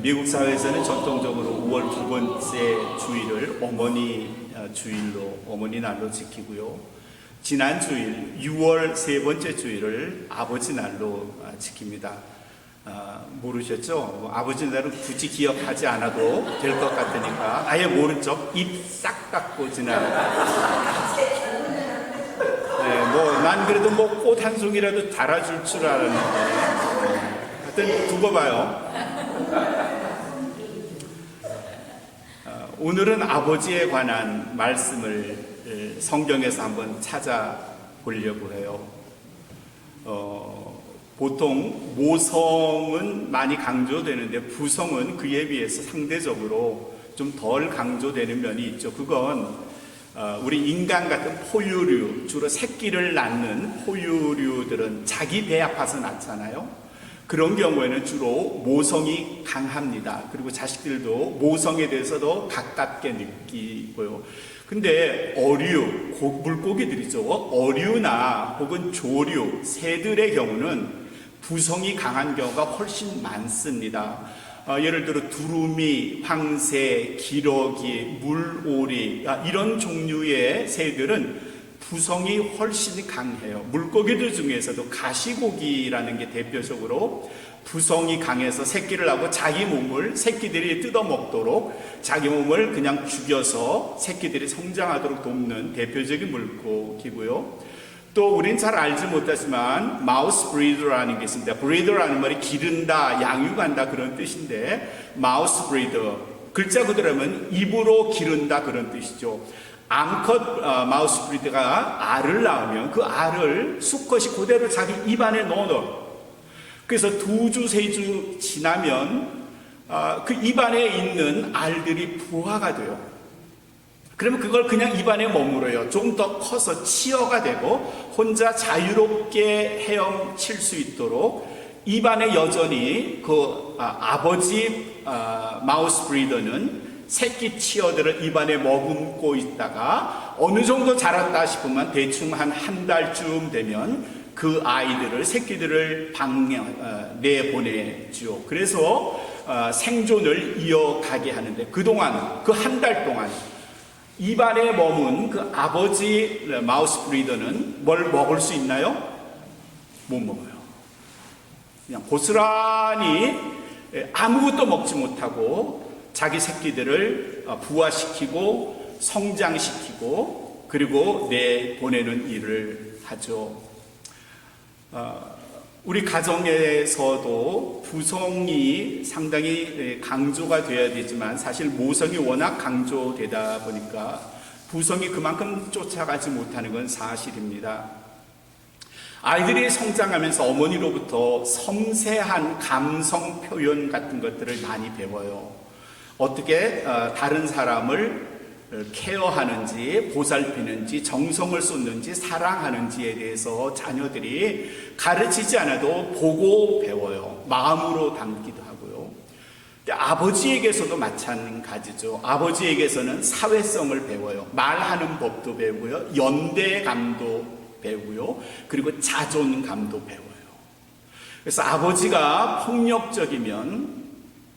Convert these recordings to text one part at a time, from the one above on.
미국 사회에서는 전통적으로 5월 두 번째 주일을 어머니 주일로, 어머니 날로 지키고요. 지난 주일 6월 세 번째 주일을 아버지 날로 지킵니다. 모르셨죠? 아버지 날은 굳이 기억하지 않아도 될 것 같으니까 아예 모른 척 입 싹 닫고 지나요. 난 그래도 꽃 한 송이라도 달아줄 줄 알았는데 하여튼 두고 봐요. 오늘은 아버지에 관한 말씀을 성경에서 한번 찾아보려고 해요. 보통 모성은 많이 강조되는데 부성은 그에 비해서 상대적으로 좀 덜 강조되는 면이 있죠. 그건 우리 인간 같은 포유류, 주로 새끼를 낳는 포유류들은 자기 배 아파서 낳잖아요. 그런 경우에는 주로 모성이 강합니다. 그리고 자식들도 모성에 대해서도 가깝게 느끼고요. 근데 어류, 물고기들이죠. 어류나 혹은 조류, 새들의 경우는 부성이 강한 경우가 훨씬 많습니다. 예를 들어 두루미, 황새, 기러기, 물오리 이런 종류의 새들은 부성이 훨씬 강해요. 물고기들 중에서도 가시고기라는 게 대표적으로 부성이 강해서 새끼를 하고 자기 몸을 새끼들이 뜯어먹도록 자기 몸을 그냥 죽여서 새끼들이 성장하도록 돕는 대표적인 물고기고요. 또 우린 잘 알지 못하지만 마우스 브리더라는 게 있습니다. 브리더라는 말이 기른다, 양육한다 그런 뜻인데 마우스 브리더, 글자 그대로 하면 입으로 기른다 그런 뜻이죠. 암컷 마우스 브리더가 알을 낳으면 그 알을 수컷이 그대로 자기 입 안에 넣어둬요. 그래서 2주, 3주 지나면 그 입 안에 있는 알들이 부화가 돼요. 그러면 그걸 그냥 입안에 머물어요. 좀 더 커서 치어가 되고 혼자 자유롭게 헤엄칠 수 있도록 입안에 여전히 그 아버지 마우스 브리더는 새끼 치어들을 입안에 머금고 있다가 어느 정도 자랐다 싶으면 대충 한 달쯤 되면 그 아이들을, 새끼들을 내보내죠. 그래서 생존을 이어가게 하는데 그동안, 그 한 달 동안 입안에 머문 그 아버지 마우스 브리더는 뭘 먹을 수 있나요? 못 먹어요. 그냥 고스란히 아무것도 먹지 못하고 자기 새끼들을 부화시키고 성장시키고 그리고 내보내는 일을 하죠. 우리 가정에서도 부성이 상당히 강조가 되어야 되지만 사실 모성이 워낙 강조되다 보니까 부성이 그만큼 쫓아가지 못하는 건 사실입니다. 아이들이 성장하면서 어머니로부터 섬세한 감성 표현 같은 것들을 많이 배워요. 어떻게 다른 사람을 케어하는지, 보살피는지, 정성을 쏟는지, 사랑하는지에 대해서 자녀들이 가르치지 않아도 보고 배워요. 마음으로 담기도 하고요. 근데 아버지에게서도 마찬가지죠. 아버지에게서는 사회성을 배워요. 말하는 법도 배우고요. 연대감도 배우고요. 그리고 자존감도 배워요. 그래서 아버지가 폭력적이면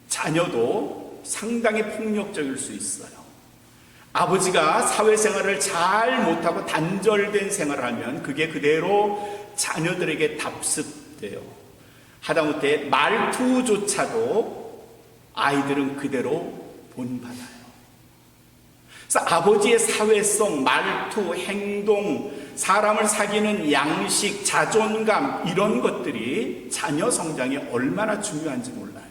자녀도 상당히 폭력적일 수 있어요. 아버지가 사회생활을 잘 못하고 단절된 생활을 하면 그게 그대로 자녀들에게 답습돼요. 하다못해 말투조차도 아이들은 그대로 본받아요. 그래서 아버지의 사회성, 말투, 행동, 사람을 사귀는 양식, 자존감 이런 것들이 자녀 성장에 얼마나 중요한지 몰라요.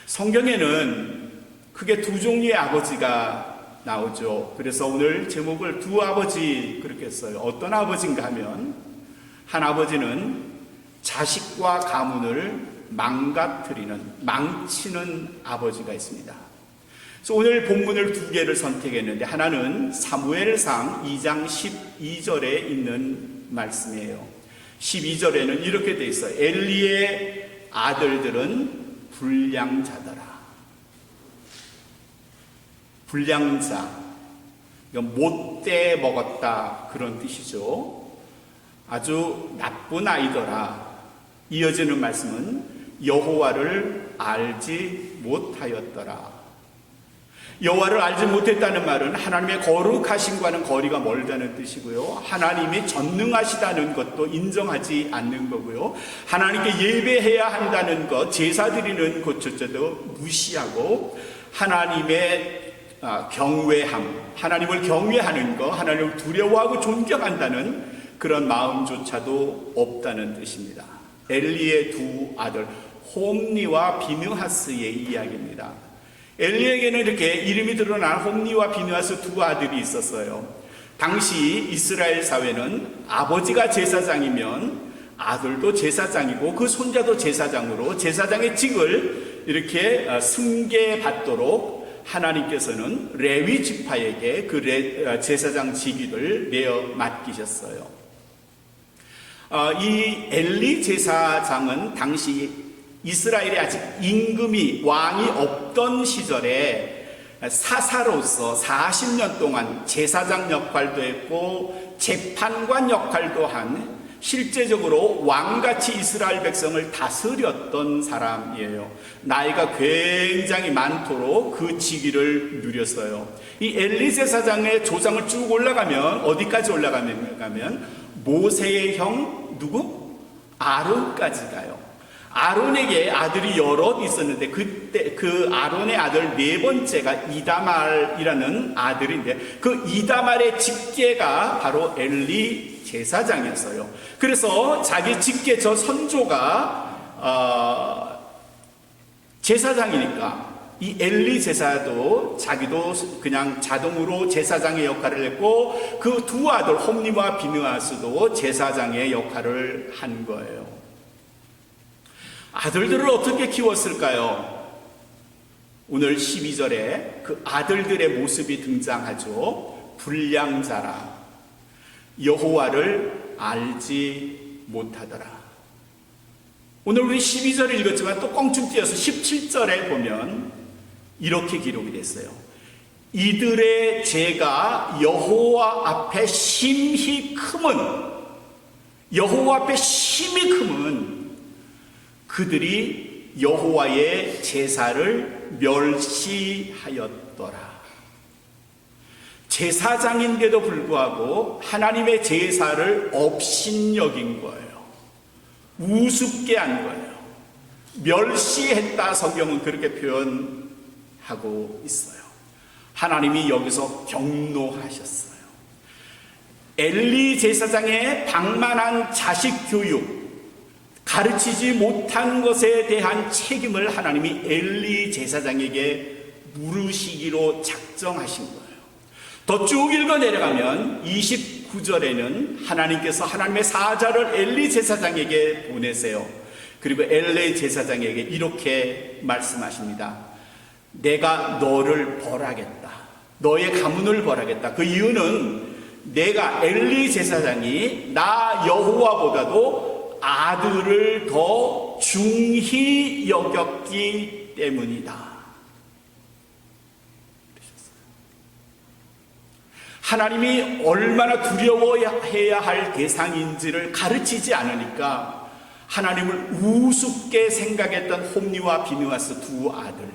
성경에는 크게 두 종류의 아버지가 나오죠. 그래서 오늘 제목을 두 아버지 그렇게 했어요. 어떤 아버지인가 하면 한 아버지는 자식과 가문을 망치는 아버지가 있습니다. 그래서 오늘 본문을 두 개를 선택했는데 하나는 사무엘상 2장 12절에 있는 말씀이에요. 12절에는 이렇게 돼 있어요. 엘리의 아들들은 불량자더라. 불량자, 못돼 먹었다 그런 뜻이죠. 아주 나쁜 아이더라. 이어지는 말씀은 여호와를 알지 못하였더라. 여호와를 알지 못했다는 말은 하나님의 거룩하심과는 거리가 멀다는 뜻이고요. 하나님이 전능하시다는 것도 인정하지 않는 거고요. 하나님께 예배해야 한다는 것, 제사 드리는 것조차도 무시하고 하나님의 경외함, 하나님을 경외하는 것, 하나님을 두려워하고 존경한다는 그런 마음조차도 없다는 뜻입니다. 엘리의 두 아들 홈니와 비느하스의 이야기입니다. 엘리에게는 이렇게 이름이 드러난 홈니와 비느하스 두 아들이 있었어요. 당시 이스라엘 사회는 아버지가 제사장이면 아들도 제사장이고 그 손자도 제사장으로 제사장의 직을 이렇게 승계받도록 하나님께서는 레위 지파에게 그 제사장 직위를 내어 맡기셨어요. 이 엘리 제사장은 당시 이스라엘에 아직 임금이 왕이 없던 시절에 사사로서 40년 동안 제사장 역할도 했고 재판관 역할도 한 실제적으로 왕같이 이스라엘 백성을 다스렸던 사람이에요. 나이가 굉장히 많도록 그 직위를 누렸어요. 이 엘리 제사장의 조상을 쭉 올라가면 어디까지 올라가면 모세의 형 누구? 아론까지 가요. 아론에게 아들이 여럿 있었는데 그때 그 아론의 아들 네 번째가 이다말이라는 아들인데 그 이다말의 직계가 바로 엘리 제사장이었어요. 그래서 자기 직계 저 선조가 제사장이니까 이 엘리 제사도 자기도 그냥 자동으로 제사장의 역할을 했고 그 두 아들 홈니와 비느하스도 제사장의 역할을 한 거예요. 아들들을 어떻게 키웠을까요? 오늘 12절에 그 아들들의 모습이 등장하죠. 불량자라 여호와를 알지 못하더라. 오늘 우리 12절을 읽었지만 또 껑충 띄어서 17절에 보면 이렇게 기록이 됐어요. 이들의 죄가 여호와 앞에 심히 크면 여호와 앞에 심히 크면 그들이 여호와의 제사를 멸시하였더라. 제사장인데도 불구하고 하나님의 제사를 업신여긴 거예요. 우습게 한 거예요. 멸시했다. 성경은 그렇게 표현하고 있어요. 하나님이 여기서 경노하셨어요. 엘리 제사장의 방만한 자식 교육, 가르치지 못한 것에 대한 책임을 하나님이 엘리 제사장에게 물으시기로 작정하신 거예요. 더 쭉 읽어 내려가면 29절에는 하나님께서 하나님의 사자를 엘리 제사장에게 보내세요. 그리고 엘리 제사장에게 이렇게 말씀하십니다. 내가 너를 벌하겠다. 너의 가문을 벌하겠다. 그 이유는 내가 엘리 제사장이 나 여호와보다도 아들을 더 중히 여겼기 때문이다. 하나님이 얼마나 두려워해야 할 대상인지를 가르치지 않으니까 하나님을 우습게 생각했던 홈니와 비느하스 두 아들,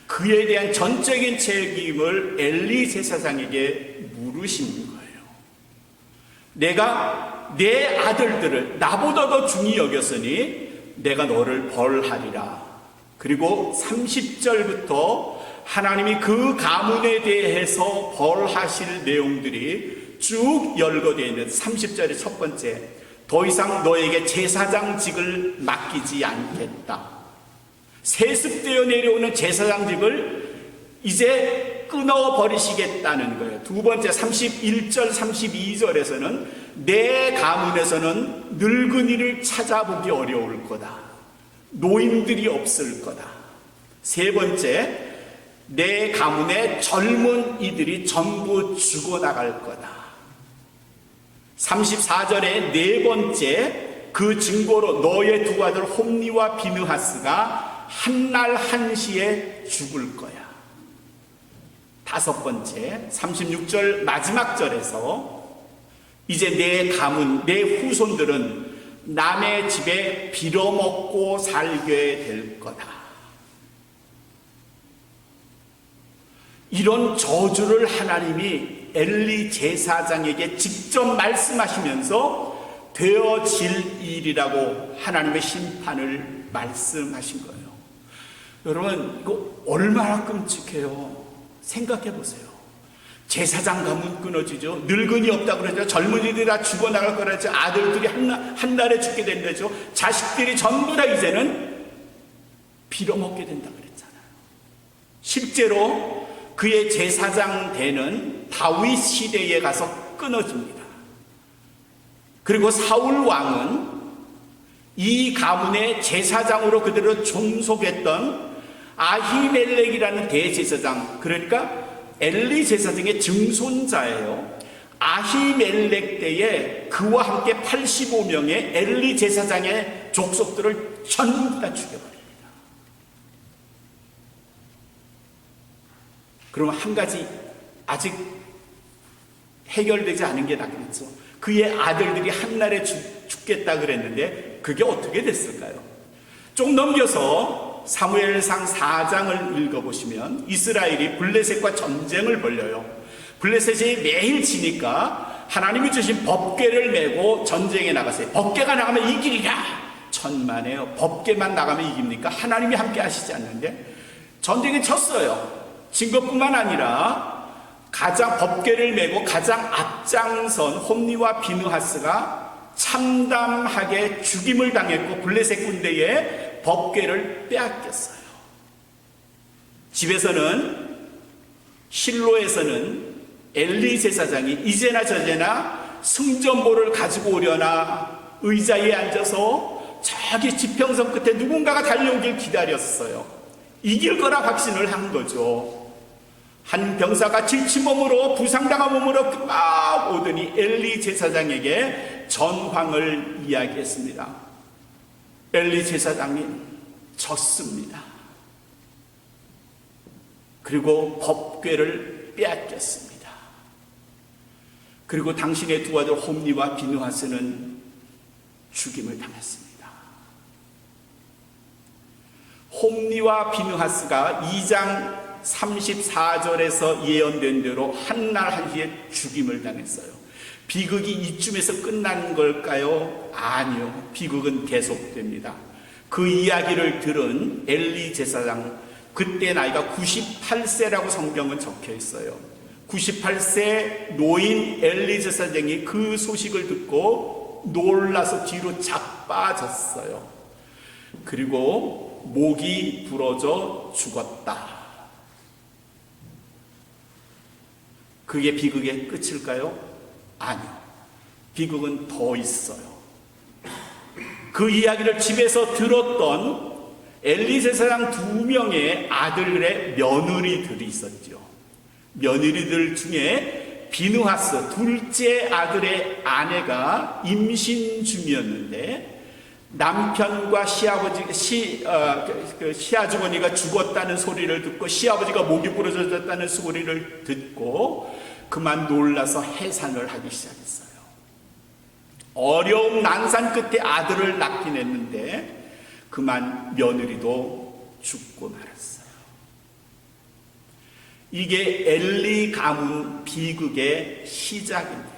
그에 대한 전적인 책임을 엘리 제사장에게 물으신 거예요. 내가 내 아들들을 나보다 더 중히 여겼으니 내가 너를 벌하리라. 그리고 30절부터 하나님이 그 가문에 대해서 벌하실 내용들이 쭉 열거되어 있는 30절의 첫 번째, 더 이상 너에게 제사장직을 맡기지 않겠다. 세습되어 내려오는 제사장직을 이제 끊어버리시겠다는 거예요. 두 번째 31절 32절에서는 내 가문에서는 늙은이를 찾아보기 어려울 거다. 노인들이 없을 거다. 세 번째, 내 가문의 젊은 이들이 전부 죽어나갈 거다. 34절에 네 번째, 그 증거로 너의 두 아들 홈니와 비느하스가 한날 한시에 죽을 거야. 다섯 번째, 36절 마지막 절에서 이제 내 가문, 내 후손들은 남의 집에 빌어먹고 살게 될 거다. 이런 저주를 하나님이 엘리 제사장에게 직접 말씀하시면서 되어질 일이라고 하나님의 심판을 말씀하신 거예요. 여러분, 이거 얼마나 끔찍해요. 생각해 보세요. 제사장 가문 끊어지죠. 늙은이 없다 그러죠. 젊은이들이 다 죽어나갈 거라죠. 아들들이 한 날에 죽게 된다죠. 자식들이 전부 다 이제는 빌어먹게 된다 그랬잖아요. 실제로 그의 제사장 대는 다윗 시대에 가서 끊어집니다. 그리고 사울 왕은 이 가문의 제사장으로 그대로 존속했던 아히멜렉이라는 대제사장, 그러니까 엘리 제사장의 증손자예요. 아히멜렉 때에 그와 함께 85명의 엘리 제사장의 족속들을 전부 다 죽여버립니다. 그러면 한 가지 아직 해결되지 않은 게 나겠죠. 그의 아들들이 한날에 죽겠다 그랬는데 그게 어떻게 됐을까요? 좀 넘겨서 사무엘상 4장을 읽어보시면 이스라엘이 블레셋과 전쟁을 벌여요. 블레셋이 매일 지니까 하나님이 주신 법궤를 메고 전쟁에 나가세요. 법궤가 나가면 이기리라. 천만에요. 법궤만 나가면 이깁니까? 하나님이 함께 하시지 않는데 전쟁에 졌어요. 진 것뿐만 아니라 가장 법궤를 메고 가장 앞장선 홈니와 비느하스가 참담하게 죽임을 당했고 블레셋 군대에 법궤를 빼앗겼어요. 집에서는 실로에서는 엘리 제사장이 이제나 저제나 승전보를 가지고 오려나 의자에 앉아서 저기 지평선 끝에 누군가가 달려오길 기다렸어요. 이길 거라 확신을 한 거죠. 한 병사가 지친 몸으로 부상당한 몸으로 막 오더니 엘리 제사장에게 전황을 이야기했습니다. 엘리 제사장님, 졌습니다. 그리고 법궤를 빼앗겼습니다. 그리고 당신의 두 아들 홈니와 비느하스는 죽임을 당했습니다. 홈니와 비느하스가 2장 34절에서 예언된 대로 한날 한시에 죽임을 당했어요. 비극이 이쯤에서 끝난 걸까요? 아니요. 비극은 계속됩니다. 그 이야기를 들은 엘리 제사장, 그때 나이가 98세라고 성경은 적혀 있어요. 98세 노인 엘리 제사장이 그 소식을 듣고 놀라서 뒤로 자빠졌어요. 그리고 목이 부러져 죽었다. 그게 비극의 끝일까요? 아니요. 비극은 더 있어요. 그 이야기를 집에서 들었던 엘리 제사장 2명의 아들의 며느리들이 있었죠. 며느리들 중에 비느하스 둘째 아들의 아내가 임신 중이었는데 남편과 시아주머니가 죽었다는 소리를 듣고 시아버지가 목이 부러졌다는 소리를 듣고 그만 놀라서 해산을 하기 시작했어요. 어려운 난산 끝에 아들을 낳긴 했는데 그만 며느리도 죽고 말았어요. 이게 엘리 가문 비극의 시작입니다.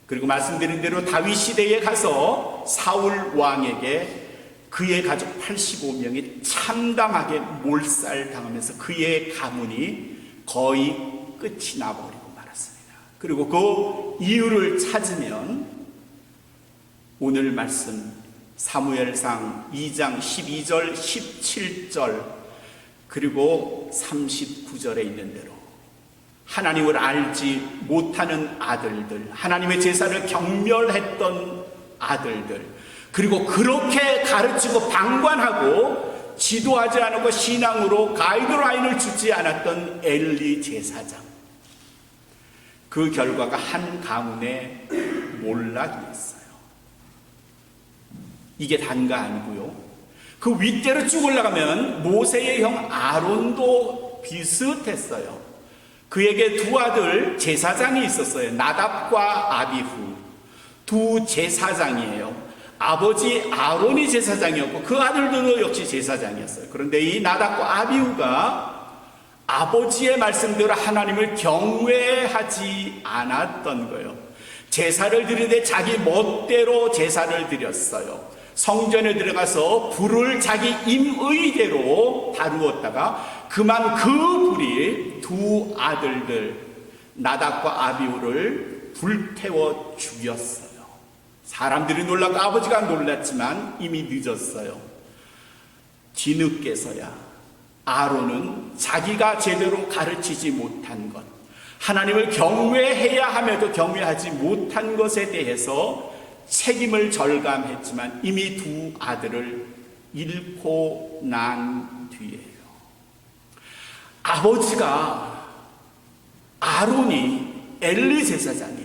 그리고 말씀드린 대로 다윗 시대에 가서 사울 왕에게 그의 가족 85명이 참담하게 몰살당하면서 그의 가문이 거의 끝이 나버리고 말았습니다. 그리고 그 이유를 찾으면 오늘 말씀 사무엘상 2장 12절 17절 그리고 39절에 있는 대로 하나님을 알지 못하는 아들들, 하나님의 제사를 경멸했던 아들들, 그리고 그렇게 가르치고 방관하고 지도하지 않고 신앙으로 가이드라인을 주지 않았던 엘리 제사장, 그 결과가 한 가문에 몰락이 있어요. 이게 단가 아니고요. 그 윗대로 쭉 올라가면 모세의 형 아론도 비슷했어요. 그에게 두 아들 제사장이 있었어요. 나답과 아비후. 두 제사장이에요. 아버지 아론이 제사장이었고 그 아들들도 역시 제사장이었어요. 그런데 이 나답과 아비후가 아버지의 말씀대로 하나님을 경외하지 않았던 거예요. 제사를 드리되 자기 멋대로 제사를 드렸어요. 성전에 들어가서 불을 자기 임의대로 다루었다가 그만 그 불이 두 아들들 나답과 아비후를 불태워 죽였어요. 사람들이 놀라고 아버지가 놀랐지만 이미 늦었어요. 뒤늦게서야 아론은 자기가 제대로 가르치지 못한 것, 하나님을 경외해야 함에도 경외하지 못한 것에 대해서 책임을 절감했지만 이미 두 아들을 잃고 난 뒤에요. 아버지가 아론이 엘리 제사장이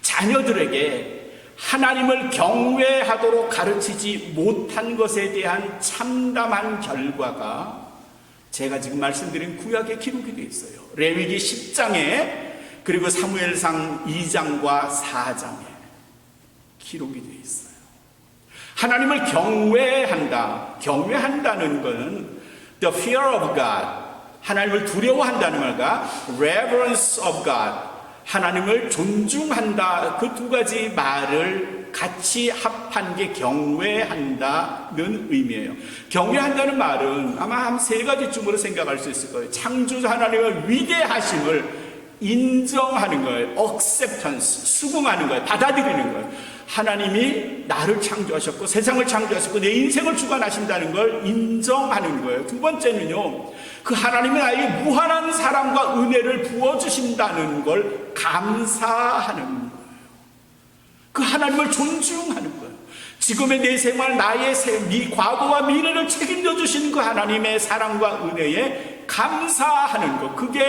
자녀들에게 하나님을 경외하도록 가르치지 못한 것에 대한 참담한 결과가 제가 지금 말씀드린 구약에 기록이 되어 있어요. 레위기 10장에 그리고 사무엘상 2장과 4장에 기록이 되어 있어요. 하나님을 경외한다는 것은 the fear of God, 하나님을 두려워한다는 말과 reverence of God, 하나님을 존중한다, 그 두 가지 말을 같이 합한 게 경외한다는 의미예요. 경외한다는 말은 아마 한 세 가지쯤으로 생각할 수 있을 거예요. 창조자 하나님의 위대하심을 인정하는 거예요. acceptance, 수긍하는 거예요. 받아들이는 거예요. 하나님이 나를 창조하셨고 세상을 창조하셨고 내 인생을 주관하신다는 걸 인정하는 거예요. 두 번째는요, 그 하나님이 나에게 무한한 사랑과 은혜를 부어주신다는 걸 감사하는 거예요. 그 하나님을 존중하는 거예요. 지금의 내 생활, 나의 과거와 미래를 책임져 주시는 그 하나님의 사랑과 은혜에 감사하는 것, 그게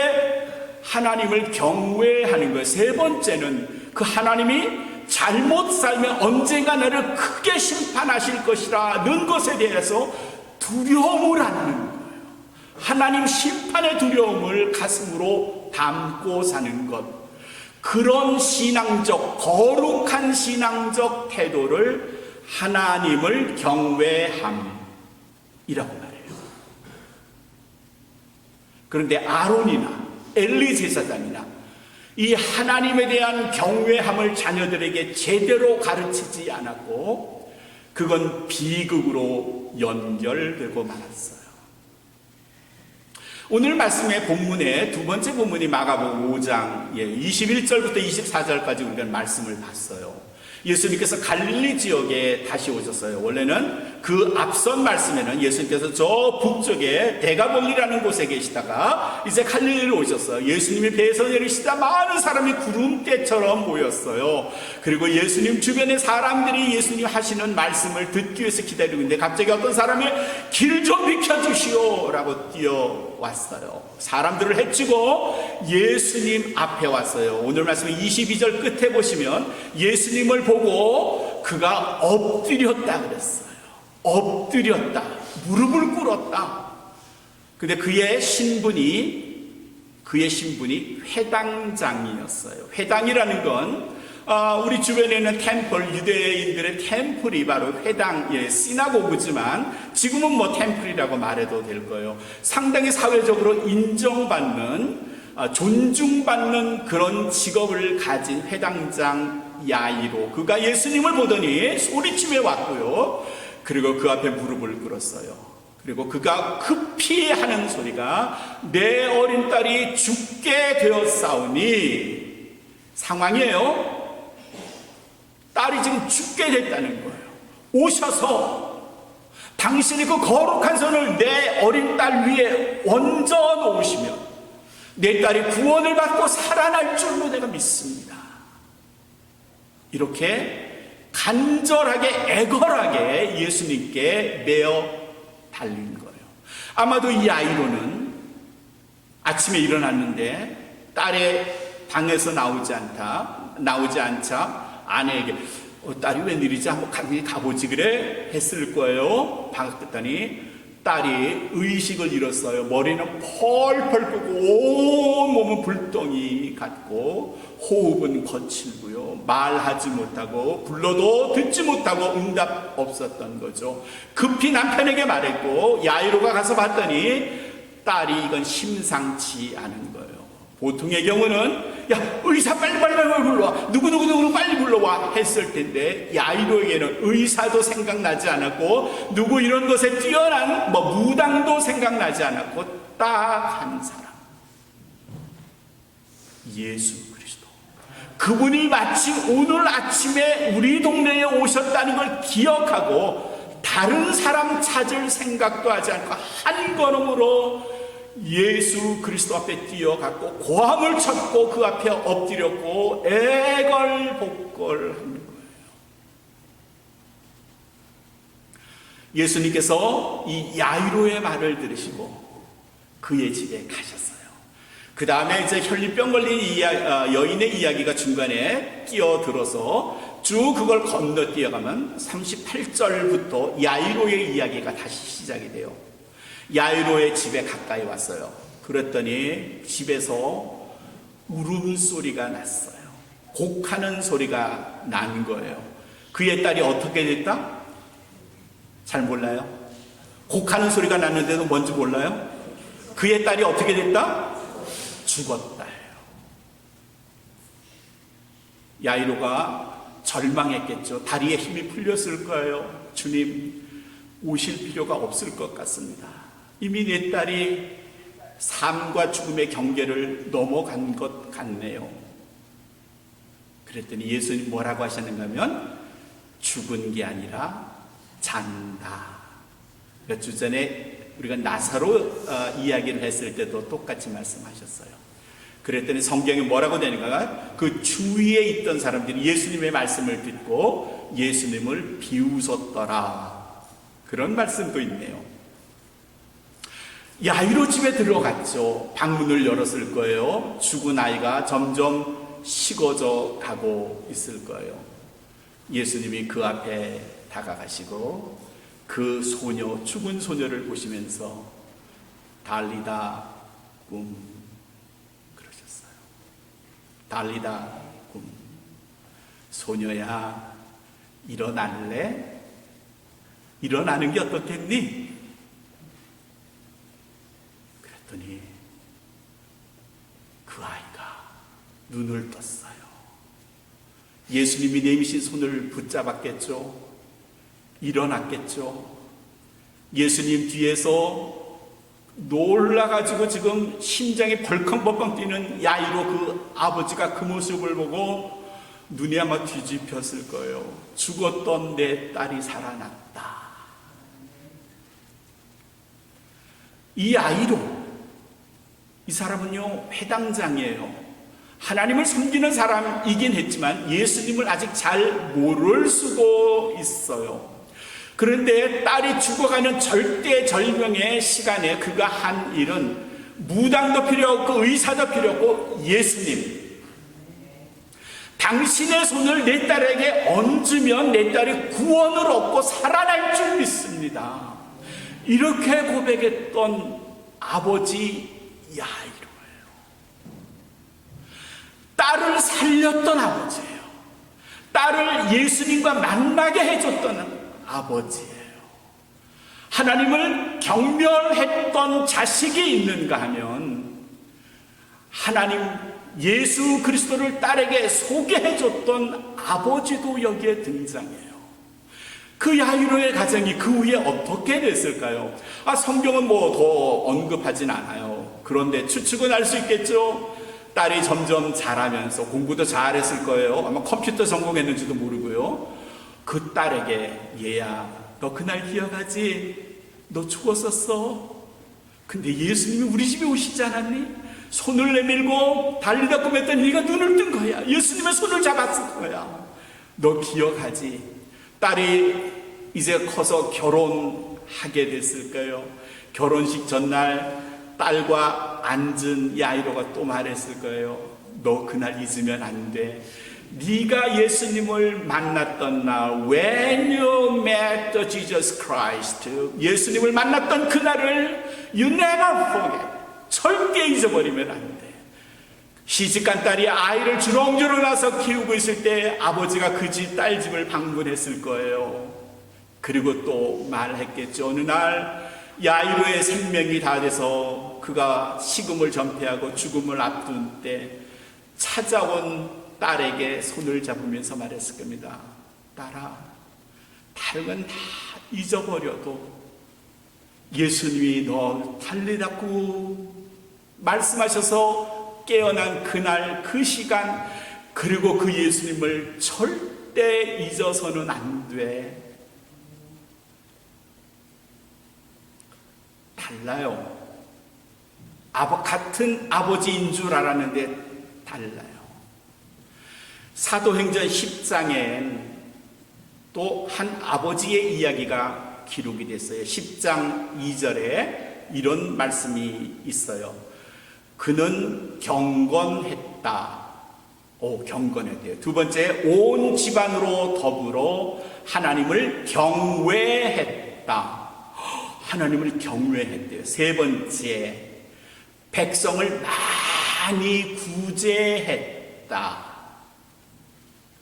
하나님을 경외하는 거예요. 세 번째는 그 하나님이 잘못 살면 언젠가 나를 크게 심판하실 것이라는 것에 대해서 두려움을 안는 거예요. 하나님 심판의 두려움을 가슴으로 담고 사는 것, 그런 신앙적, 거룩한 신앙적 태도를 하나님을 경외함이라고 말해요. 그런데 아론이나 엘리 제사장이나 이 하나님에 대한 경외함을 자녀들에게 제대로 가르치지 않았고 그건 비극으로 연결되고 말았어요. 오늘 말씀의 본문의 두 번째 본문이 마가복음 5장 21절부터 24절까지 우리가 말씀을 봤어요. 예수님께서 갈릴리 지역에 다시 오셨어요. 원래는 그 앞선 말씀에는 예수님께서 저 북쪽에 데가볼리라는 곳에 계시다가 이제 갈릴리로 오셨어요. 예수님이 배에서 내리시다 많은 사람이 구름대처럼 모였어요. 그리고 예수님 주변에 사람들이 예수님 하시는 말씀을 듣기 위해서 기다리고 있는데 갑자기 어떤 사람이 길 좀 비켜주시오 라고 뛰어왔어요. 사람들을 해치고 예수님 앞에 왔어요. 오늘 말씀 22절 끝에 보시면 예수님을 보고 그가 엎드렸다 그랬어요. 엎드렸다, 무릎을 꿇었다. 근데 그의 신분이 회당장이었어요. 회당이라는 건 우리 주변에 있는 템플, 유대인들의 템플이 바로 회당, 시나고그지만 지금은 뭐 템플이라고 말해도 될 거예요. 상당히 사회적으로 인정받는, 존중받는 그런 직업을 가진 회당장 야이로, 그가 예수님을 보더니 소리치며 왔고요. 그리고 그 앞에 무릎을 꿇었어요. 그리고 그가 급히 하는 소리가 내 어린 딸이 죽게 되었사오니, 상황이에요. 딸이 지금 죽게 됐다는 거예요. 오셔서 당신이 그 거룩한 손을 내 어린 딸 위에 얹어 놓으시면 내 딸이 구원을 받고 살아날 줄로 내가 믿습니다. 이렇게 간절하게 애걸하게 예수님께 메어 달린 거예요. 아마도 이 아이로는 아침에 일어났는데 딸의 방에서 나오지 않자 아내에게 딸이 웬일이지 한번 가보지 그래 했을 거예요. 봤더니 딸이 의식을 잃었어요. 머리는 펄펄 끓고 온 몸은 불덩이 같고 호흡은 거칠고요. 말하지 못하고 불러도 듣지 못하고 응답 없었던 거죠. 급히 남편에게 말했고 야이로가 가서 봤더니 딸이 이건 심상치 않은 거예요. 보통의 경우는 야 의사 빨리 불러와, 누구 빨리 불러와 했을 텐데 야이로에게는 의사도 생각나지 않았고 누구 이런 것에 뛰어난 무당도 생각나지 않았고 딱 한 사람, 예수 그리스도. 그분이 마치 오늘 아침에 우리 동네에 오셨다는 걸 기억하고 다른 사람 찾을 생각도 하지 않고 한 걸음으로 예수 그리스도 앞에 뛰어갔고 고함을 쳤고 그 앞에 엎드렸고 애걸복걸하는 거예요. 예수님께서 이 야이로의 말을 들으시고 그의 집에 가셨어요. 그 다음에 이제 혈류병 걸린 여인의 이야기가 중간에 끼어들어서 쭉 그걸 건너뛰어가면 38절부터 야이로의 이야기가 다시 시작이 돼요. 야이로의 집에 가까이 왔어요. 그랬더니 집에서 울음소리가 났어요. 곡하는 소리가 난 거예요. 그의 딸이 어떻게 됐다? 잘 몰라요? 곡하는 소리가 났는데도 뭔지 몰라요? 그의 딸이 어떻게 됐다? 죽었다. 야이로가 절망했겠죠. 다리에 힘이 풀렸을 거예요. 주님, 오실 필요가 없을 것 같습니다. 이미 내 딸이 삶과 죽음의 경계를 넘어간 것 같네요. 그랬더니 예수님 뭐라고 하셨는가 하면 죽은 게 아니라 잔다. 몇 주 전에 우리가 나사로 이야기를 했을 때도 똑같이 말씀하셨어요. 그랬더니 성경에 뭐라고 되는가? 그 주위에 있던 사람들이 예수님의 말씀을 듣고 예수님을 비웃었더라. 그런 말씀도 있네요. 야이로 집에 들어갔죠. 방문을 열었을 거예요. 죽은 아이가 점점 식어져 가고 있을 거예요. 예수님이 그 앞에 다가가시고 그 소녀, 죽은 소녀를 보시면서 달리다 꿈 그러셨어요. 달리다 꿈. 소녀야, 일어날래? 일어나는 게 어떻겠니? 그랬더니 그 아이가 눈을 떴어요. 예수님이 내미신 손을 붙잡았겠죠. 일어났겠죠. 예수님 뒤에서 놀라가지고 지금 심장이 벌컹벌컹 뛰는 야이로 그 아버지가 그 모습을 보고 눈이 아마 뒤집혔을 거예요. 죽었던 내 딸이 살아났다. 이 아이로, 이 사람은요 회당장이에요. 하나님을 섬기는 사람이긴 했지만 예수님을 아직 잘 모를 수도 있어요. 그런데 딸이 죽어가는 절대절명의 시간에 그가 한 일은 무당도 필요 없고 의사도 필요 없고 예수님, 당신의 손을 내 딸에게 얹으면 내 딸이 구원을 얻고 살아날 줄 믿습니다. 이렇게 고백했던 아버지 야이로예요. 딸을 살렸던 아버지예요. 딸을 예수님과 만나게 해줬던 아버지예요. 하나님을 경멸했던 자식이 있는가 하면 하나님 예수 그리스도를 딸에게 소개해줬던 아버지도 여기에 등장해요. 그 야이로의 가정이 그 후에 어떻게 됐을까요? 성경은 더 언급하진 않아요. 그런데 추측은 알 수 있겠죠. 딸이 점점 자라면서 공부도 잘했을 거예요. 아마 컴퓨터 전공했는지도 모르고요. 그 딸에게 얘야, 너 그날 기억하지? 너 죽었었어. 근데 예수님이 우리 집에 오시지 않았니? 손을 내밀고 달리다 꿈했더니 네가 눈을 뜬 거야. 예수님의 손을 잡았을 거야. 너 기억하지? 딸이 이제 커서 결혼하게 됐을 거예요. 결혼식 전날 딸과 앉은 야이로가 또 말했을 거예요. 너 그날 잊으면 안 돼. 네가 예수님을 만났던 날, when you met Jesus Christ, 예수님을 만났던 그날을 you never forget, 절대 잊어버리면 안 돼. 시집간 딸이 아이를 주렁주렁 나서 키우고 있을 때 아버지가 그 집, 딸 집을 방문했을 거예요. 그리고 또 말했겠죠. 어느 날 야이로의 생명이 다 돼서 그가 식음을 전폐하고 죽음을 앞둔 때 찾아온 딸에게 손을 잡으면서 말했을 겁니다. 딸아, 다른 건 다 잊어버려도 예수님이 너 달리라고 말씀하셔서 깨어난 그날, 그 시간, 그리고 그 예수님을 절대 잊어서는 안 돼. 달라요. 같은 아버지인 줄 알았는데 달라요. 사도행전 10장엔 또 한 아버지의 이야기가 기록이 됐어요. 10장 2절에 이런 말씀이 있어요. 그는 경건했다. 경건했대요. 두 번째, 온 집안으로 더불어 하나님을 경외했다. 하나님을 경외했대요. 세 번째, 백성을 많이 구제했다.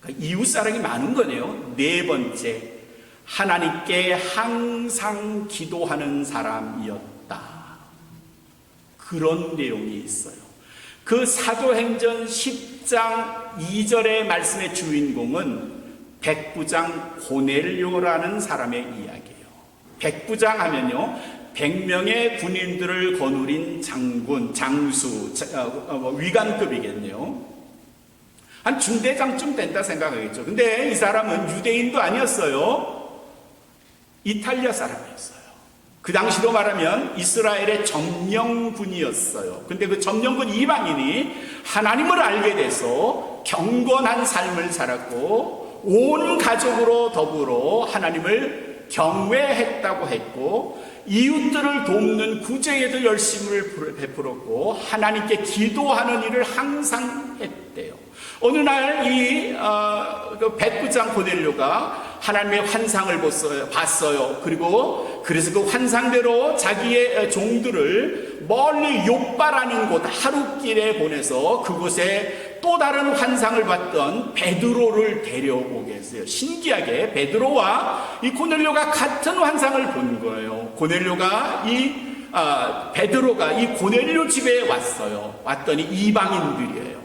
그러니까 이웃사랑이 많은 거네요. 네 번째, 하나님께 항상 기도하는 사람이었다. 그런 내용이 있어요. 그 사도행전 10장 2절의 말씀의 주인공은 백부장 고넬료라는 사람의 이야기예요. 백부장 하면요, 100명의 군인들을 거느린 장군, 장수, 위관급이겠네요. 한 중대장쯤 된다 생각하겠죠. 근데 이 사람은 유대인도 아니었어요. 이탈리아 사람이었어요. 그 당시로 말하면 이스라엘의 점령군이었어요. 근데 그 점령군 이방인이 하나님을 알게 돼서 경건한 삶을 살았고 온 가족으로 더불어 하나님을 경외했다고 했고 이웃들을 돕는 구제에도 열심을 베풀었고 하나님께 기도하는 일을 항상 했대요. 어느 날 이 백부장 고넬료가 하나님의 환상을 봤어요. 그리고 그래서 그 환상대로 자기의 종들을 멀리 욥바라는 곳 하룻길에 보내서 그곳에 또 다른 환상을 봤던 베드로를 데려오게 했어요. 신기하게 베드로와 이 고넬료가 같은 환상을 본 거예요. 고넬료가 베드로가 이 고넬료 집에 왔어요. 왔더니 이방인들이에요.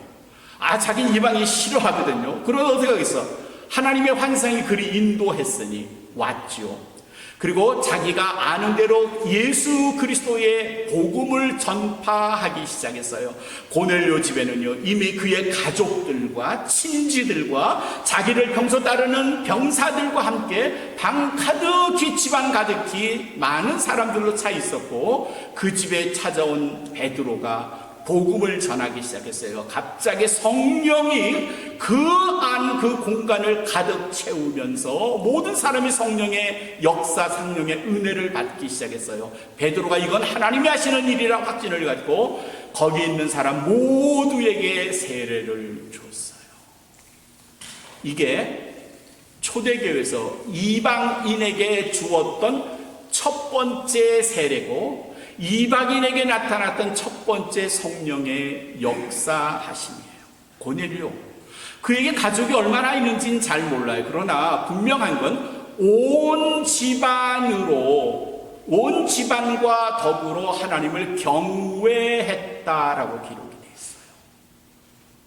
자기는 이방인 싫어하거든요. 그러다 어떻게 하겠어? 하나님의 환상이 그리 인도했으니 왔죠. 그리고 자기가 아는 대로 예수 그리스도의 복음을 전파하기 시작했어요. 고넬료 집에는요, 이미 그의 가족들과 친지들과 자기를 평소 따르는 병사들과 함께 방 가득히, 집안 가득히 많은 사람들로 차 있었고 그 집에 찾아온 베드로가 복음을 전하기 시작했어요. 갑자기 성령이 그 공간을 가득 채우면서 모든 사람이 성령의 역사, 성령의 은혜를 받기 시작했어요. 베드로가 이건 하나님이 하시는 일이라 확신을 갖고 거기 있는 사람 모두에게 세례를 줬어요. 이게 초대교회에서 이방인에게 주었던 첫 번째 세례고 이방인에게 나타났던 첫 번째 성령의 역사하심이에요. 고넬료. 그에게 가족이 얼마나 있는지는 잘 몰라요. 그러나 분명한 건 온 집안과 더불어 하나님을 경외했다라고 기록이 되어 있어요.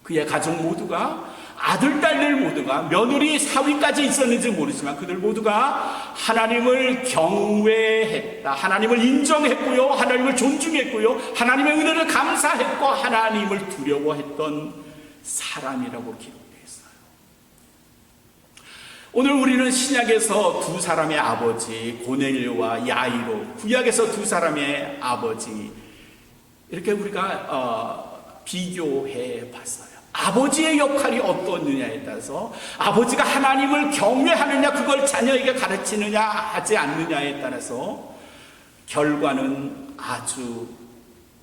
그의 가족 모두가, 아들, 딸들 모두가, 며느리, 사위까지 있었는지 모르지만 그들 모두가 하나님을 경외했다. 하나님을 인정했고요. 하나님을 존중했고요. 하나님의 은혜를 감사했고 하나님을 두려워했던 사람이라고 기록되어 있어요. 오늘 우리는 신약에서 두 사람의 아버지 고넬료와 야이로, 구약에서 두 사람의 아버지 이렇게 우리가 비교해 봤어요. 아버지의 역할이 어떻느냐에 따라서 아버지가 하나님을 경외하느냐 그걸 자녀에게 가르치느냐 하지 않느냐에 따라서 결과는 아주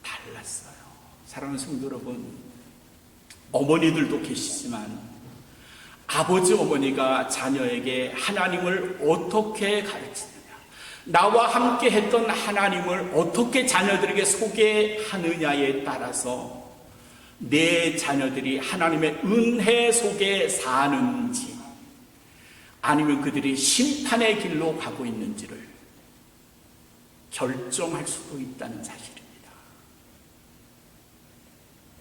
달랐어요. 사랑하는 성도 여러분, 어머니들도 계시지만 아버지 어머니가 자녀에게 하나님을 어떻게 가르치느냐, 나와 함께 했던 하나님을 어떻게 자녀들에게 소개하느냐에 따라서 내 자녀들이 하나님의 은혜 속에 사는지 아니면 그들이 심판의 길로 가고 있는지를 결정할 수도 있다는 사실입니다.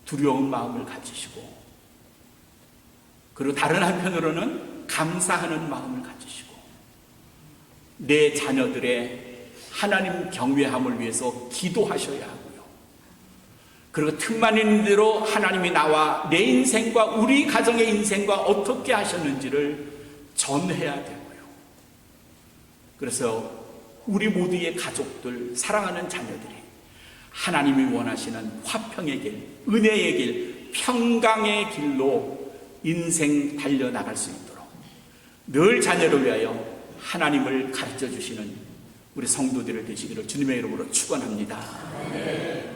두려운 마음을 가지시고, 그리고 다른 한편으로는 감사하는 마음을 가지시고, 내 자녀들의 하나님 경외함을 위해서 기도하셔야 하고요. 그리고 틈만 있는 대로 하나님이 나와 내 인생과 우리 가정의 인생과 어떻게 하셨는지를 전해야 되고요. 그래서 우리 모두의 가족들, 사랑하는 자녀들이 하나님이 원하시는 화평의 길, 은혜의 길, 평강의 길로 인생 달려나갈 수 있도록 늘 자녀를 위하여 하나님을 가르쳐 주시는 우리 성도들을 되시기를 주님의 이름으로 축원합니다.